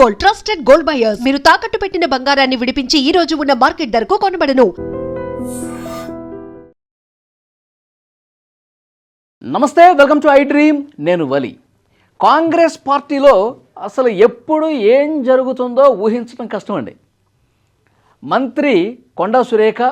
Gold, trusted gold buyers. మీరు తాకట్టు పెట్టిన బంగారాన్ని విడిపించి ఈ రోజు ఉన్న మార్కెట్ ధరకు కొనబడను. నమస్తే, వెల్కమ్ టు ఐ డ్రీమ్. నేను వలి. కాంగ్రెస్ పార్టీలో అసలు ఎప్పుడు ఏం జరుగుతుందో ఊహించడం కష్టం అండి. మంత్రి కొండా సురేఖ,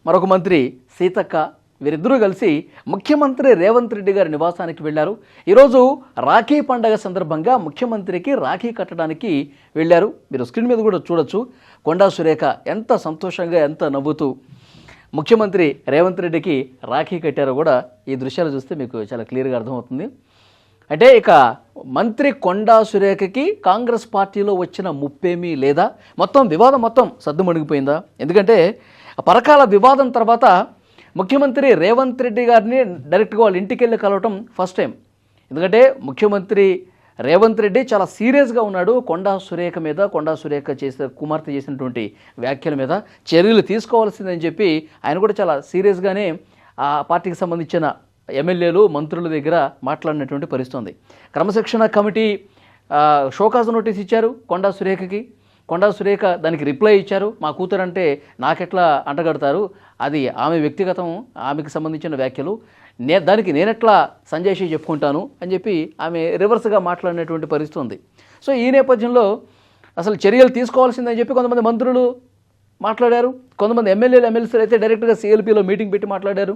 మరొక మంత్రి సీతక్క, వీరిద్దరూ కలిసి ముఖ్యమంత్రి రేవంత్ రెడ్డి గారి నివాసానికి వెళ్ళారు. ఈరోజు రాఖీ పండగ సందర్భంగా ముఖ్యమంత్రికి రాఖీ కట్టడానికి వెళ్ళారు. మీరు స్క్రీన్ మీద కూడా చూడొచ్చు. కొండా సురేఖ ఎంత సంతోషంగా, ఎంత నవ్వుతూ ముఖ్యమంత్రి రేవంత్ రెడ్డికి రాఖీ కట్టారో కూడా ఈ దృశ్యాలు చూస్తే మీకు చాలా క్లియర్గా అర్థమవుతుంది. అంటే ఇక మంత్రి కొండా సురేఖకి కాంగ్రెస్ పార్టీలో వచ్చిన ముప్పేమీ లేదా, మొత్తం వివాదం మొత్తం సద్దుమణిగిపోయిందా? ఎందుకంటే పరకాల వివాదం తర్వాత ముఖ్యమంత్రి రేవంత్ రెడ్డి గారిని డైరెక్ట్గా వాళ్ళ ఇంటికి వెళ్ళి కలవటం ఫస్ట్ టైం. ఎందుకంటే ముఖ్యమంత్రి రేవంత్ రెడ్డి చాలా సీరియస్గా ఉన్నాడు కొండా సురేఖ మీద, కొండా సురేఖ కుమార్తె చేసినటువంటి వ్యాఖ్యల మీద చర్యలు తీసుకోవాల్సిందని చెప్పి ఆయన కూడా చాలా సీరియస్గానే ఆ పార్టీకి సంబంధించిన ఎమ్మెల్యేలు, మంత్రుల దగ్గర మాట్లాడినటువంటి పరిస్థితి ఉంది. క్రమశిక్షణ కమిటీ షోకాజ్ నోటీస్ ఇచ్చారు కొండా సురేఖకి. కొండా సురేఖ దానికి రిప్లై ఇచ్చారు. మా కూతురంటే నాకెట్లా అంటగడతారు, అది ఆమె వ్యక్తిగతం, ఆమెకు సంబంధించిన వ్యాఖ్యలు, దానికి నేనెట్లా సంజయ్ చెప్పుకుంటాను అని చెప్పి ఆమె రివర్స్గా మాట్లాడినటువంటి పరిస్థితి ఉంది. సో ఈ నేపథ్యంలో అసలు చర్యలు తీసుకోవాల్సిందని చెప్పి కొంతమంది మంత్రులు మాట్లాడారు. కొంతమంది ఎమ్మెల్యేలు అయితే డైరెక్ట్గా సిఎల్పిలో మీటింగ్ పెట్టి మాట్లాడారు.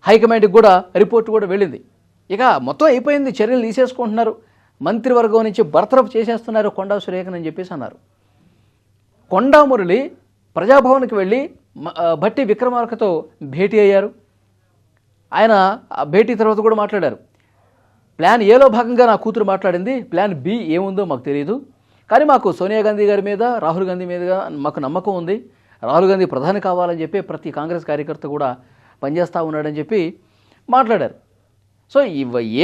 హైకమాండ్కి కూడా రిపోర్ట్ కూడా వెళ్ళింది. ఇక మొత్తం అయిపోయింది, చర్యలు తీసేసుకుంటున్నారు, మంత్రివర్గం నుంచి బర్తరఫ్ చేసేస్తున్నారు కొండా సురేఖని చెప్పేసి అన్నారు. కొండా మురళి ప్రజాభవన్కి వెళ్ళి భట్టి విక్రమార్కతో భేటీ అయ్యారు. ఆయన భేటీ తర్వాత కూడా మాట్లాడారు. ప్లాన్ ఏలో భాగంగా నా కూతురు మాట్లాడింది, ప్లాన్ బి ఏముందో మాకు తెలియదు, కానీ మాకు సోనియా గాంధీ గారి మీద, రాహుల్ గాంధీ మీద మాకు నమ్మకం ఉంది. రాహుల్ గాంధీ ప్రధాని కావాలని చెప్పి ప్రతి కాంగ్రెస్ కార్యకర్త కూడా పనిచేస్తూ ఉన్నాడని చెప్పి మాట్లాడారు. సో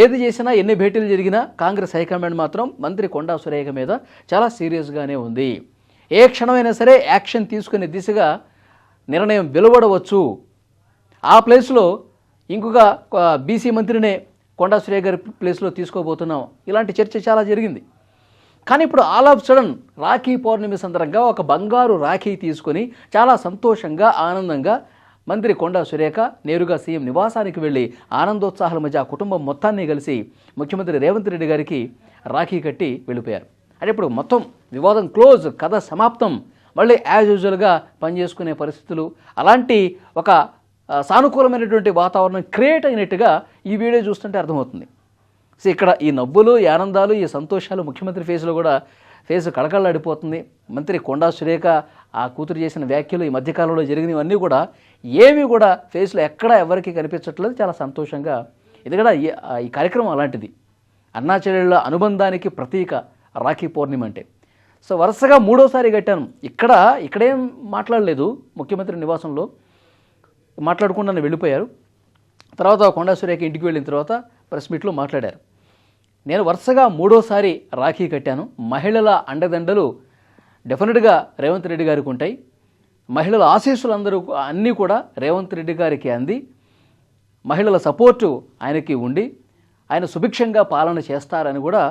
ఏది చేసినా, ఎన్ని భేటీలు జరిగినా కాంగ్రెస్ హైకమాండ్ మాత్రం మంత్రి కొండా సురేఖ మీద చాలా సీరియస్గానే ఉంది. ఏ క్షణమైనా సరే యాక్షన్ తీసుకునే దిశగా నిర్ణయం వెలువడవచ్చు. ఆ ప్లేస్లో ఇంకొక బీసీ మంత్రినే కొండా సురేఖ గారి ప్లేస్లో తీసుకోబోతున్నాం, ఇలాంటి చర్చ చాలా జరిగింది. కానీ ఇప్పుడు ఆల్ ఆఫ్ సడన్ రాఖీ పౌర్ణమి సందర్భంగా ఒక బంగారు రాఖీ తీసుకొని చాలా సంతోషంగా, ఆనందంగా మంత్రి కొండా సురేఖ నేరుగా సీఎం నివాసానికి వెళ్ళి ఆనందోత్సాహాల మధ్య ఆ కుటుంబం మొత్తాన్ని కలిసి ముఖ్యమంత్రి రేవంత్ రెడ్డి గారికి రాఖీ కట్టి వెళ్ళిపోయారు. అంటే ఇప్పుడు మొత్తం వివాదం క్లోజ్, కథ సమాప్తం, మళ్ళీ యాజ్ యూజువల్గా పనిచేసుకునే పరిస్థితులు, అలాంటి ఒక సానుకూలమైనటువంటి వాతావరణం క్రియేట్ అయినట్టుగా ఈ వీడియో చూస్తుంటే అర్థమవుతుంది. సో ఇక్కడ ఈ నవ్వులు, ఈ ఆనందాలు, ఈ సంతోషాలు, ముఖ్యమంత్రి ఫేస్లో కూడా ఫేస్ కళకళలాడిపోతుంది. మంత్రి కొండా సురేఖ ఆ కూతురు చేసిన వ్యాఖ్యలు, ఈ మధ్యకాలంలో జరిగినవన్నీ కూడా ఏవి కూడా ఫేస్లో ఎక్కడా ఎవరికి కనిపించట్లేదు. చాలా సంతోషంగా, ఎందుకంటే ఈ కార్యక్రమం అలాంటిది. అన్నా చెల్లెళ్ళ అనుబంధానికి ప్రతీక రాఖీ పౌర్ణమి అంటే. సో వరుసగా మూడోసారి కట్టాను. ఇక్కడేం మాట్లాడలేదు, ముఖ్యమంత్రి నివాసంలో మాట్లాడకుండా వెళ్ళిపోయారు. తర్వాత కొండా సురేఖ ఇంటికి వెళ్ళిన తర్వాత ప్రెస్ మీట్లో మాట్లాడారు. నేను వరుసగా మూడోసారి రాఖీ కట్టాను. మహిళల అండదండలు డెఫినెట్గా రేవంత్ రెడ్డి గారికి ఉంటాయి. మహిళల ఆశీస్సులు అన్నీ కూడా రేవంత్ రెడ్డి గారికి అంది, మహిళల సపోర్టు ఆయనకి ఉండి ఆయన సుభిక్షంగా పాలన చేస్తారని కూడా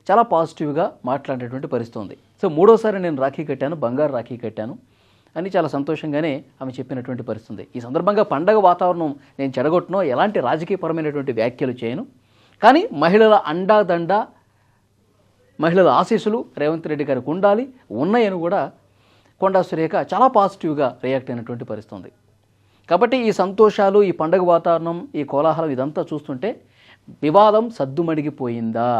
చాలా పాజిటివ్గా మాట్లాడేటువంటి పరిస్థితి ఉంది. సో మూడోసారి నేను రాఖీ కట్టాను, బంగారు రాఖీ కట్టాను అని చాలా సంతోషంగానే ఆమె చెప్పినటువంటి పరిస్థితి. ఈ సందర్భంగా పండగ వాతావరణం నేను చెడగొట్టనో, ఎలాంటి రాజకీయపరమైనటువంటి వ్యాఖ్యలు చేయను, కానీ మహిళల అండాదండ, మహిళల ఆశీస్సులు రేవంత్ రెడ్డి గారికి ఉండాలి, ఉన్నాయని కూడా కొండా సురేఖ చాలా పాజిటివ్గా రియాక్ట్ అయినటువంటి పరిస్థితి ఉంది. కాబట్టి ఈ సంతోషాలు, ఈ పండగ వాతావరణం, ఈ కోలాహలం ఇదంతా చూస్తుంటే వివాదం సద్దుమణిగిపోయిందా?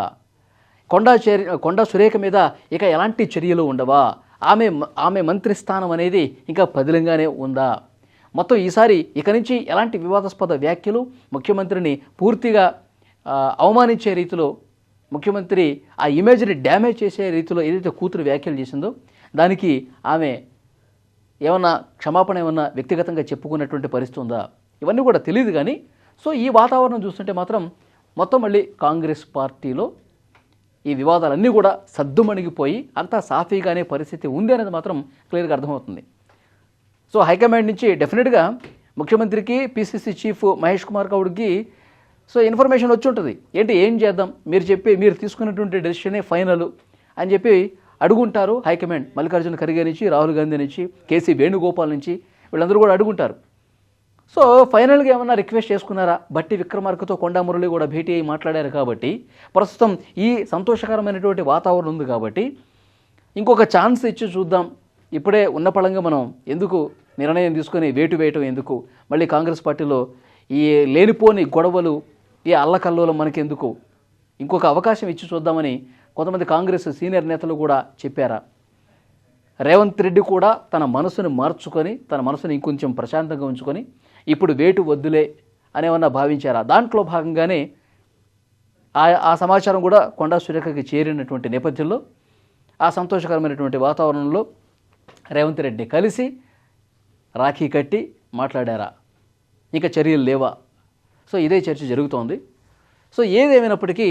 కొండా సురేఖ మీద ఇక ఎలాంటి చర్యలు ఉండవా? ఆమె మంత్రి స్థానం అనేది ఇంకా పదిలంగానే ఉందా? మొత్తం ఈసారి ఇక నుంచి ఎలాంటి వివాదాస్పద వ్యాఖ్యలు, ముఖ్యమంత్రిని పూర్తిగా అవమానించే రీతిలో, ముఖ్యమంత్రి ఆ ఇమేజ్ని డ్యామేజ్ చేసే రీతిలో ఏదైతే కూతురు వ్యాఖ్యలు చేసిందో దానికి ఆమె ఏమన్నా క్షమాపణ ఏమన్నా వ్యక్తిగతంగా చెప్పుకున్నటువంటి పరిస్థితి ఉందా? ఇవన్నీ కూడా తెలియదు. కానీ సో ఈ వాతావరణం చూస్తుంటే మాత్రం మొత్తం మళ్ళీ కాంగ్రెస్ పార్టీలో ఈ వివాదాలన్నీ కూడా సద్దుమణిగిపోయి అంతా సాఫీగానే పరిస్థితి ఉంది అనేది మాత్రం క్లియర్గా అర్థమవుతుంది. సో హైకమాండ్ నుంచి డెఫినెట్గా ముఖ్యమంత్రికి, పిసిసి చీఫ్ మహేష్ కుమార్ గౌడ్కి సో ఇన్ఫర్మేషన్ వచ్చి ఉంటుంది. ఏం చేద్దాం, మీరు తీసుకున్నటువంటి డెసిషనే ఫైనల్, అని చెప్పి అడుగుంటారు హైకమాండ్. మల్లికార్జున ఖర్గే నుంచి, రాహుల్ గాంధీ నుంచి, కేసీ వేణుగోపాల్ నుంచి వీళ్ళందరూ కూడా అడుగుంటారు. సో ఫైనల్గా ఏమన్నా రిక్వెస్ట్ చేసుకున్నారా? బట్టి విక్రమార్కతో కొండా మురళి కూడా భేటీ అయ్యి మాట్లాడారు కాబట్టి, ప్రస్తుతం ఈ సంతోషకరమైనటువంటి వాతావరణం ఉంది కాబట్టి ఇంకొక ఛాన్స్ ఇచ్చి చూద్దాం. ఇప్పుడే ఉన్న పళంగా మనం ఎందుకు నిర్ణయం తీసుకొని వేటు వేయటం ఎందుకు, మళ్ళీ కాంగ్రెస్ పార్టీలో ఈ లేనిపోని గొడవలు, ఈ అల్లకల్లోలం మనకెందుకు, ఇంకొక అవకాశం ఇచ్చి చూద్దామని కొంతమంది కాంగ్రెస్ సీనియర్ నేతలు కూడా చెప్పారా? రేవంత్ రెడ్డి కూడా తన మనసును మార్చుకొని, తన మనసుని ఇంకొంచెం ప్రశాంతంగా ఉంచుకొని ఇప్పుడు వేటు వద్దులే అనేమన్నా భావించారా? దాంట్లో భాగంగానే ఆ సమాచారం కూడా కొండా సురేఖకి చేరినటువంటి నేపథ్యంలో ఆ సంతోషకరమైనటువంటి వాతావరణంలో రేవంత్ రెడ్డి కలిసి రాఖీ కట్టి మాట్లాడారా? ఇంకా చర్యలు లేవా? సో ఇదే చర్చ జరుగుతోంది. సో ఏదేమైనప్పటికీ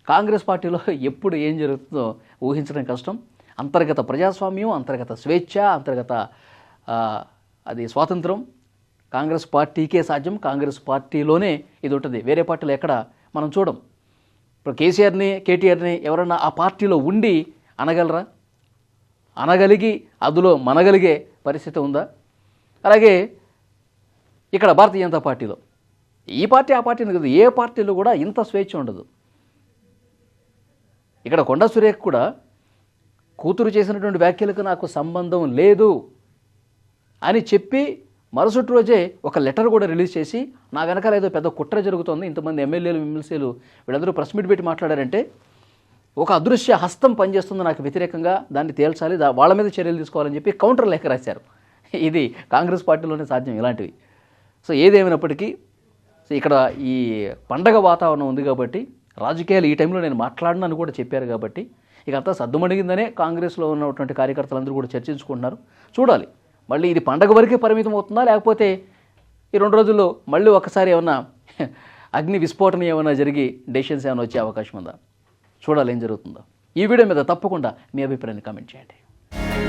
కాంగ్రెస్ పార్టీలో ఎప్పుడు ఏం జరుగుతుందో ఊహించడం కష్టం. అంతర్గత ప్రజాస్వామ్యం, అంతర్గత స్వేచ్ఛ, అంతర్గత అది స్వాతంత్రం కాంగ్రెస్ పార్టీకే సాధ్యం. కాంగ్రెస్ పార్టీలోనే ఇది ఉంటుంది. వేరే పార్టీలో ఎక్కడ మనం చూడం. ఇప్పుడు కేటీఆర్ని ఎవరన్నా ఆ పార్టీలో ఉండి అనగలరా? అనగలిగి అందులో మనగలిగే పరిస్థితి ఉందా? అలాగే ఇక్కడ భారతీయ జనతా పార్టీలో ఈ పార్టీ ఆ పార్టీని కదా, ఏ పార్టీలో కూడా ఇంత స్వేచ్ఛ ఉండదు. ఇక్కడ కొండా సురేఖ కూడా కూతురు చేసినటువంటి వ్యాఖ్యలకు నాకు సంబంధం లేదు అని చెప్పి మరుసటి రోజే ఒక లెటర్ కూడా రిలీజ్ చేసి, నా వెనకాల ఏదో పెద్ద కుట్ర జరుగుతోంది, ఇంతమంది ఎమ్మెల్యేలు ఎమ్మెల్సీలు వీళ్ళందరూ ప్రెస్ మీట్ పెట్టి మాట్లాడారంటే ఒక అదృశ్య హస్తం పనిచేస్తుంది నాకు వ్యతిరేకంగా, దాన్ని తేల్చాలి, వాళ్ళ మీద చర్యలు తీసుకోవాలని చెప్పి కౌంటర్ లేఖ రాశారు. ఇది కాంగ్రెస్ పార్టీలోనే సాధ్యం ఇలాంటివి. సో ఏదేమైనప్పటికీ ఇక్కడ ఈ పండగ వాతావరణం ఉంది కాబట్టి, రాజకీయాలు ఈ టైంలో నేను మాట్లాడినని కూడా చెప్పారు కాబట్టి ఇక అంతా సద్దుమణిగిందనే కాంగ్రెస్లో ఉన్నటువంటి కార్యకర్తలందరూ కూడా చర్చించుకుంటున్నారు. చూడాలి మళ్ళీ ఇది పండగ వరకే పరిమితం అవుతుందా, లేకపోతే ఈ 2 రోజుల్లో మళ్ళీ ఒకసారి ఏమన్నా అగ్ని విస్ఫోటన ఏమైనా జరిగి డెసిషన్స్ ఏమైనా వచ్చే అవకాశం ఉందా? చూడాలి ఏం జరుగుతుందో. ఈ వీడియో మీద తప్పకుండా మీ అభిప్రాయాన్ని కామెంట్ చేయండి.